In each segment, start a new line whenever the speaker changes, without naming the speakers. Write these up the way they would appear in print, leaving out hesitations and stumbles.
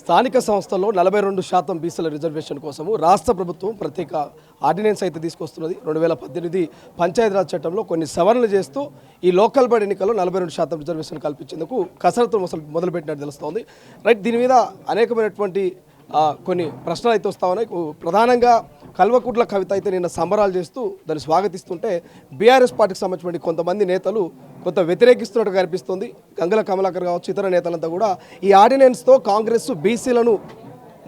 స్థానిక సంస్థల్లో 42% బీసీల రిజర్వేషన్ కోసము రాష్ట్ర ప్రభుత్వం ప్రత్యేక ఆర్డినెన్స్ అయితే తీసుకొస్తున్నది. 2018 పంచాయతీరాజ్ చట్టంలో కొన్ని సవరణలు చేస్తూ ఈ లోకల్ బాడీ ఎన్నికల్లో 42% రిజర్వేషన్ కల్పించేందుకు కసరత్తు మొదలుపెట్టినట్టు తెలుస్తోంది. రైట్, దీని మీద అనేకమైనటువంటి కొన్ని ప్రశ్నలు అయితే వస్తూ ఉన్నాయి. ప్రధానంగా కల్వకుట్ల కవిత అయితే నిన్న సంబరాలు చేస్తూ దాన్ని స్వాగతిస్తుంటే బీఆర్ఎస్ పార్టీకి సంబంధించిన కొంతమంది నేతలు కొంత వ్యతిరేకిస్తున్నట్టు కనిపిస్తుంది. గంగుల కమలాకర్ కావచ్చు, ఇతర నేతలంతా కూడా ఈ ఆర్డినెన్స్తో కాంగ్రెస్ బీసీలను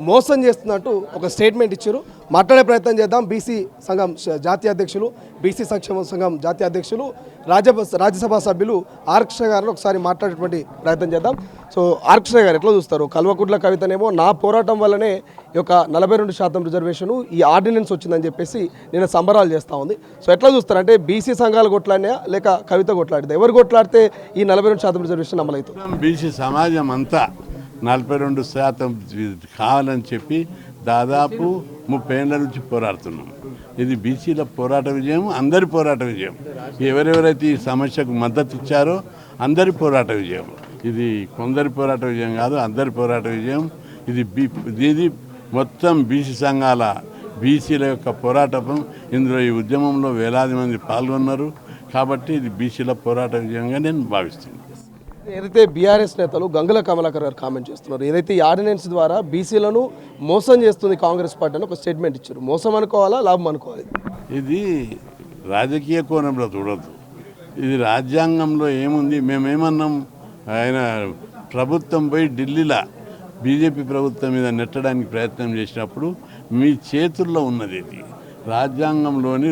మోసం చేస్తున్నట్టు ఒక స్టేట్మెంట్ ఇచ్చారు. మాట్లాడే ప్రయత్నం చేద్దాం. బీసీ సంఘం జాతీయ అధ్యక్షులు, బీసీ సంక్షేమ సంఘం జాతీయ అధ్యక్షులు, రాజ్యసభ సభ్యులు ఆర్కృష్ణ గారిని ఒకసారి మాట్లాడేటువంటి ప్రయత్నం చేద్దాం. సో ఆర్కృష్ణ గారు ఎట్లా చూస్తారు? కల్వకుట్ల కవితనేమో నా పోరాటం వల్లనే ఈ యొక్క 42% రిజర్వేషను ఈ ఆర్డినెన్స్ వచ్చిందని చెప్పేసి నేను సంబరాలు చేస్తూ ఉంది. సో ఎట్లా చూస్తారు? అంటే బీసీ సంఘాలు కొట్లాడినా లేక కవిత కొట్లాడితే ఎవరు కొట్లాడితే ఈ 42% రిజర్వేషన్ అమలవుతుంది?
బీసీ సమాజం అంతా 42% కావాలని చెప్పి దాదాపు 30 ఏళ్ల నుంచి పోరాడుతున్నాం. ఇది బీసీల పోరాట విజయం, అందరి పోరాట విజయం. ఎవరెవరైతే ఈ సమస్యకు మద్దతు ఇచ్చారో అందరి పోరాట విజయం. ఇది కొందరి పోరాట విజయం కాదు, అందరి పోరాట విజయం. ఇది మొత్తం బీసీ సంఘాల బీసీల యొక్క పోరాటం. ఇందులో ఈ ఉద్యమంలో వేలాది మంది పాల్గొన్నారు. కాబట్టి ఇది బీసీల పోరాట విజయంగా నేను భావిస్తున్నాను.
ఏదైతే బీఆర్ఎస్ నేతలు గంగుల కమలాకర్ గారు కామెంట్ చేస్తున్నారు, ఏదైతే ఈ ఆర్డినెన్స్ ద్వారా బీసీలను మోసం చేస్తుంది కాంగ్రెస్ పార్టీ అని ఒక స్టేట్మెంట్ ఇచ్చారు. మోసం అనుకోవాలా, లాభం అనుకోవాలి?
ఇది రాజకీయ కోణంలో చూడద్దు. ఇది రాజ్యాంగంలో ఏముంది? మేమేమన్నాం? ఆయన ప్రభుత్వం పోయి ఢిల్లీలో బీజేపీ ప్రభుత్వం మీద నెట్టడానికి ప్రయత్నం చేసినప్పుడు మీ చేతుల్లో ఉన్నది ఇది. రాజ్యాంగంలోని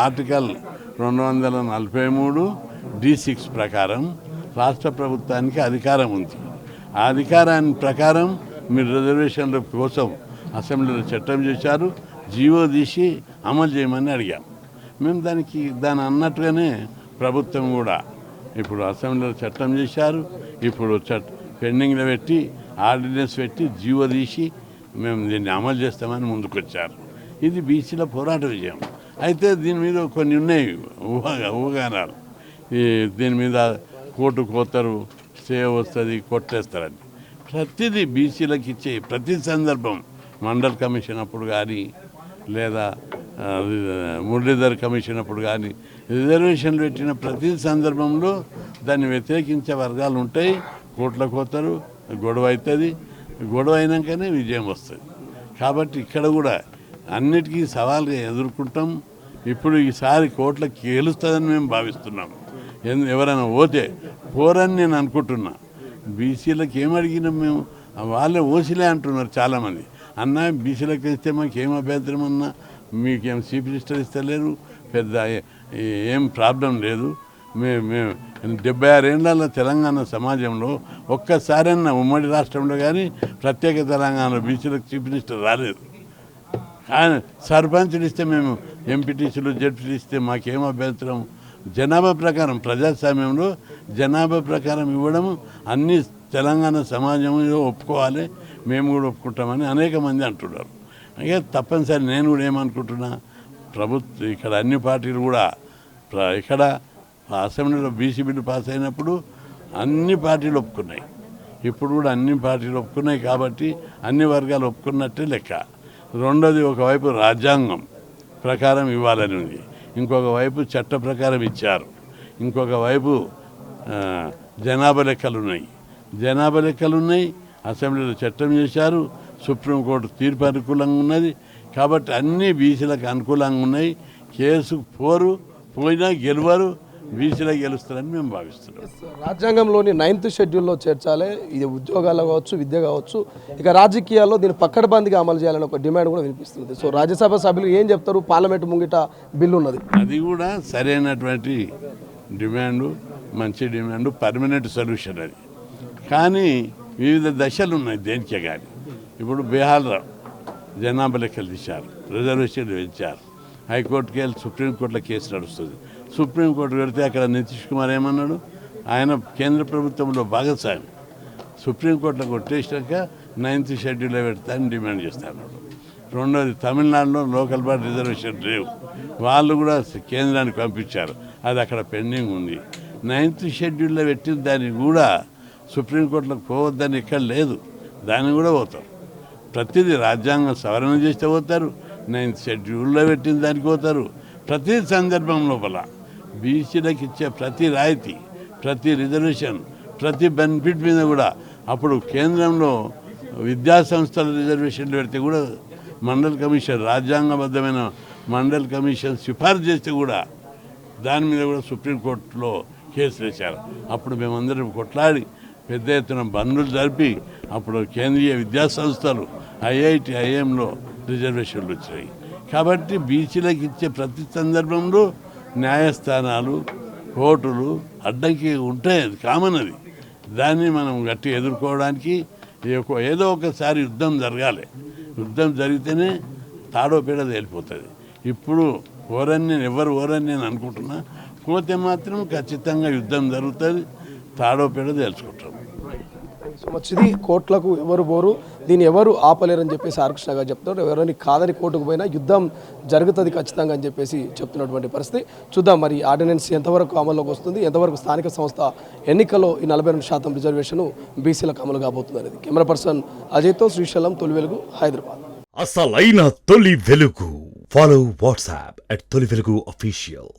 ఆర్టికల్ 243 D6 ప్రకారం రాష్ట్ర ప్రభుత్వానికి అధికారం ఉంది. ఆ అధికారాన్ని ప్రకారం మీరు రిజర్వేషన్ల కోసం అసెంబ్లీలో చట్టం చేశారు, జీవో తీసి అమలు చేయమని అడిగాం. మేము దాని అన్నట్టుగానే ప్రభుత్వం కూడా ఇప్పుడు అసెంబ్లీలో చట్టం చేశారు. ఇప్పుడు పెండింగ్లో పెట్టి ఆర్డినెన్స్ పెట్టి జీవో తీసి మేము దీన్ని అమలు చేస్తామని ముందుకొచ్చారు. ఇది బీసీల పోరాట విజయం. అయితే దీని మీద కొన్ని ఉన్నాయి ఊహాగానాలు. దీని మీద కోర్టు కోతరు, స్టే వస్తుంది, కొట్టేస్తారని. ప్రతిదీ బీసీలకు ఇచ్చే ప్రతి సందర్భం, మండల్ కమిషన్ అప్పుడు కానీ లేదా మురళీధర్ కమిషన్ అప్పుడు కానీ రిజర్వేషన్లు పెట్టిన ప్రతి సందర్భంలో దాన్ని వ్యతిరేకించే వర్గాలు ఉంటాయి. కోర్టులకు పోతారు, గొడవ అవుతుంది. గొడవ అయినాకనే విజయం వస్తుంది. కాబట్టి ఇక్కడ కూడా అన్నిటికీ సవాల్గా ఎదుర్కొంటాం. ఇప్పుడు ఈసారి కోర్టులకు గెలుస్తుందని మేము భావిస్తున్నాం. ఎవరైనా పోరని నేను అనుకుంటున్నా. బీసీలకు ఏమడిగినాం మేము? వాళ్ళే ఓసిలే అంటున్నారు చాలామంది. అన్న బీసీలకు ఇస్తే మాకేం అభ్యంతరం అన్నా, మీకేం చీఫ్ మినిస్టర్ ఇస్తలేరు, పెద్ద ఏం ప్రాబ్లం లేదు. మేము 76 ఏళ్ళ తెలంగాణ సమాజంలో ఒక్కసారన్నా ఉమ్మడి రాష్ట్రంలో కానీ ప్రత్యేక తెలంగాణలో బీసీలకు చీఫ్ మినిస్టర్ రాలేదు. సర్పంచులు ఇస్తే మేము ఎంపీటీసీలు జడ్పీలు ఇస్తే మాకేం అభ్యంతరం? జనాభా ప్రకారం ప్రజాస్వామ్యంలో జనాభా ప్రకారం ఇవ్వడం అన్ని తెలంగాణ సమాజంలో ఒప్పుకోవాలి, మేము కూడా ఒప్పుకుంటామని అనేక మంది అంటున్నారు. అయితే తప్పనిసరి నేను కూడా ఏమనుకుంటున్నా, ఇక్కడ అన్ని పార్టీలు కూడా ఇక్కడ అసెంబ్లీలో బీసీ బిల్లు పాస్ అయినప్పుడు అన్ని పార్టీలు ఒప్పుకున్నాయి. ఇప్పుడు కూడా అన్ని పార్టీలు ఒప్పుకున్నాయి. కాబట్టి అన్ని వర్గాలు ఒప్పుకున్నట్టే లెక్క. రెండోది, ఒకవైపు రాజ్యాంగం ప్రకారం ఇవ్వాలని ఉంది, ఇంకొక వైపు చట్ట ప్రకారం ఇచ్చారు, ఇంకొక వైపు జనాభా లెక్కలు ఉన్నాయి. అసెంబ్లీలో చట్టం చేశారు, సుప్రీంకోర్టు తీర్పు అనుకూలంగా ఉన్నది. కాబట్టి అన్నీ బీసీలకు అనుకూలంగా ఉన్నాయి. కేసు పోయినా గెలవరు, బీసీలో గెలుస్తారని మేము భావిస్తున్నాం.
రాజ్యాంగంలోని 9th షెడ్యూల్లో చేర్చాలి. ఇది ఉద్యోగాలు కావచ్చు, విద్య కావచ్చు, ఇక రాజకీయాల్లో దీన్ని పక్కడబందిగా అమలు చేయాలని ఒక డిమాండ్ కూడా వినిపిస్తుంది. సో రాజ్యసభ సభ్యులు ఏం చెప్తారు? పార్లమెంటు ముంగిట బిల్లు ఉన్నది,
అది కూడా సరైనటువంటి డిమాండు, మంచి డిమాండు, పర్మనెంట్ సొల్యూషన్ అది. కానీ వివిధ దశలు ఉన్నాయి దేనికే. కానీ ఇప్పుడు బీహార్లో జనాభా లెక్కలు తీశారు, రిజర్వేషన్లు పెంచారు. హైకోర్టుకి వెళ్ళి సుప్రీంకోర్టులో కేసు నడుస్తుంది. సుప్రీంకోర్టు పెడితే అక్కడ నితీష్ కుమార్ ఏమన్నాడు? ఆయన కేంద్ర ప్రభుత్వంలో భాగస్వామి. సుప్రీంకోర్టులో కొట్టేసినాక 9th షెడ్యూల్లో పెడతానని డిమాండ్ చేస్తాను. రెండోది, తమిళనాడులో లోకల్ బాడీ రిజర్వేషన్ లేవు, వాళ్ళు కూడా కేంద్రానికి పంపించారు, అది అక్కడ పెండింగ్ ఉంది. 9th షెడ్యూల్లో పెట్టిన దాన్ని కూడా సుప్రీంకోర్టులోకి పోవద్దని ఎక్కడ లేదు. దాన్ని కూడా పోతారు. ప్రతిదీ రాజ్యాంగం సవరణ చేస్తే పోతారు, 9th షెడ్యూల్లో పెట్టిన దానికి పోతారు. ప్రతి సందర్భం లోపల బీసీలకు ఇచ్చే ప్రతి రాయితీ, ప్రతి రిజర్వేషన్, ప్రతి బెనిఫిట్ మీద కూడా అప్పుడు కేంద్రంలో విద్యా సంస్థల రిజర్వేషన్లు పెడితే కూడా మండల్ కమిషన్, రాజ్యాంగబద్ధమైన మండల్ కమిషన్ సిఫార్సు చేస్తే కూడా దాని మీద కూడా సుప్రీంకోర్టులో కేసులు వేశారు. అప్పుడు మేమందరం కొట్లాడి పెద్ద ఎత్తున బండ్లు జరిపి అప్పుడు కేంద్రీయ విద్యా సంస్థలు ఐఐటి, ఐఎంలో రిజర్వేషన్లు వచ్చాయి. కాబట్టి బీసీలకు ఇచ్చే ప్రతి సందర్భంలో న్యాయస్థానాలు, కోర్టులు అడ్డంకి ఉంటాయి. అది కామన్. అది దాన్ని మనం గట్టి ఎదుర్కోవడానికి ఏదో ఒకసారి యుద్ధం జరగాలి. యుద్ధం జరిగితేనే తాడో పేడ తేలిపోతుంది. ఇప్పుడు ఎవరు ఓరని నేను అనుకుంటున్నా, పోతే మాత్రం ఖచ్చితంగా యుద్ధం జరుగుతుంది, తాడో పేడ తేల్చుకుంటాం.
సో మచ్ ఇది కోర్టులకు ఎవరు పోరు, దీన్ని ఎవరు ఆపలేరని చెప్పేసి ఆర్కృష్ణ గారు చెప్తున్నారు. ఎవరైనా కాదని కోర్టుకు పోయినా యుద్ధం జరుగుతుంది ఖచ్చితంగా అని చెప్పేసి చెప్తున్నటువంటి పరిస్థితి. చూద్దాం మరి ఆర్డినెన్స్ ఎంతవరకు అమల్లోకి వస్తుంది, ఎంతవరకు స్థానిక సంస్థ ఎన్నికల్లో ఈ 42% రిజర్వేషన్ బీసీలకు అమలు కాబోతుంది అనేది. కెమెరా పర్సన్ అజయ్తో శ్రీశైలం, తొలి వెలుగు, హైదరాబాద్.
అసలైన తొలి వెలుగు. ఫాలో వాట్సాప్ @తొలి వెలుగు official.